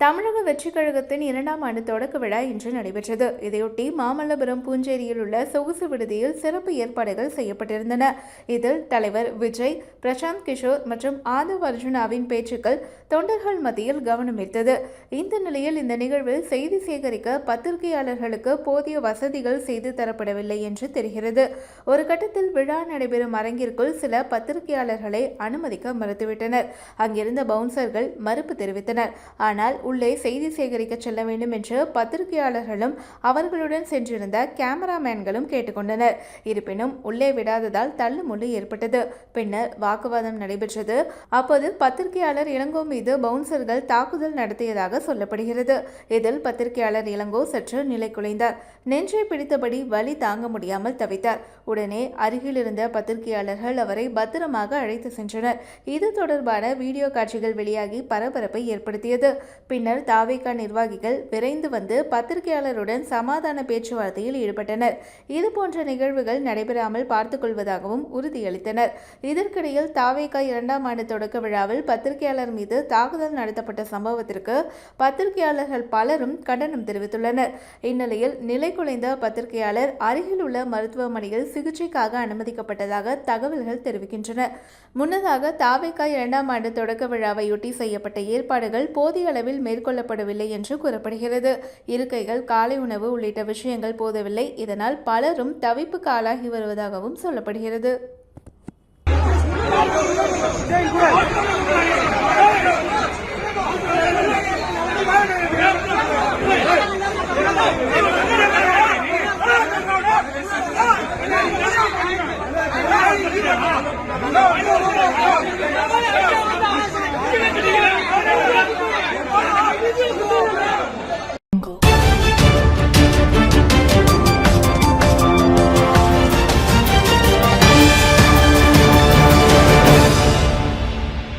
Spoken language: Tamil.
தமிழக வெற்றிக் கழகத்தின் 2ஆம் ஆண்டு தொடக்க விழா இன்று நடைபெற்றது. இதையொட்டி மாமல்லபுரம் பூஞ்சேரியில் உள்ள சொகுசு விடுதியில் சிறப்பு ஏற்பாடுகள் செய்யப்பட்டிருந்தன. இதில் தலைவர் விஜய், பிரசாந்த் கிஷோர் மற்றும் ஆதவ் அர்ஜுனாவின் பேச்சுக்கள் தொண்டர்கள் மத்தியில் கவனம் ஈர்த்தது. இந்த நிலையில் இந்த நிகழ்வில் செய்தி சேகரிக்க பத்திரிகையாளர்களுக்கு போதிய வசதிகள் செய்து தரப்படவில்லை என்று தெரிகிறது. ஒரு கட்டத்தில் விழா நடைபெறும் அரங்கிற்குள் சில பத்திரிகையாளர்களை அனுமதிக்க மறுத்துவிட்டனர். அங்கிருந்த பவுன்சர்கள் மறுப்பு தெரிவித்தனர். ஆனால் உள்ளே செய்தி சேகரிக்க செல்ல வேண்டும் என்று பத்திரிகையாளர்களும் அவர்களுடன் சென்றிருந்த கேமராமேன்களும் கேட்டுக்கொண்டனர். இருப்பினும் உள்ளே விடாததால் தள்ளுமுள்ளு ஏற்பட்டது. பின்னர் வாக்குவாதம் நடைபெற்றது. அப்போது பத்திரிகையாளர் இளங்கோ மீது பவுன்சர்கள் தாக்குதல் நடத்தியதாக சொல்லப்படுகிறது. இதில் பத்திரிகையாளர் இளங்கோ சற்று நிலை குலைந்தார். நெஞ்சை பிடித்தபடி வலி தாங்க முடியாமல் தவித்தார். உடனே அருகில் இருந்த பத்திரிகையாளர்கள் அவரை பத்திரமாக அழைத்து சென்றனர். இது தொடர்பான வீடியோ காட்சிகள் வெளியாகி பரபரப்பை ஏற்படுத்தியது. பின்னர் தாவேகா நிர்வாகிகள் விரைந்து வந்து பத்திரிகையாளருடன் சமாதான பேச்சுவார்த்தையில் ஈடுபட்டனர். இதுபோன்ற நிகழ்வுகள் நடைபெறாமல் பார்த்துக் கொள்வதாகவும் உறுதியளித்தனர். இதற்கிடையில் தாவேகா 2ஆம் ஆண்டு தொடக்க விழாவில் பத்திரிகையாளர் மீது தாக்குதல் நடத்தப்பட்ட சம்பவத்திற்கு பத்திரிகையாளர்கள் பலரும் கண்டனம் தெரிவித்துள்ளனர். இந்நிலையில் நிலை குலைந்த பத்திரிகையாளர் அருகில் உள்ள மருத்துவமனையில் சிகிச்சைக்காக அனுமதிக்கப்பட்டதாக தகவல்கள் தெரிவிக்கின்றன. முன்னதாக தாவேகா 2ஆம் ஆண்டு தொடக்க விழாவையொட்டி செய்யப்பட்ட ஏற்பாடுகள் போதிய அளவில் மேற்கொள்ளப்படவில்லை என்று கூறப்படுகிறது. இருக்கைகள், காலை உணவு உள்ளிட்ட விஷயங்கள் போதவில்லை. இதனால் பலரும் தவிப்புக்கு ஆளாகி வருவதாகவும் சொல்லப்படுகிறது.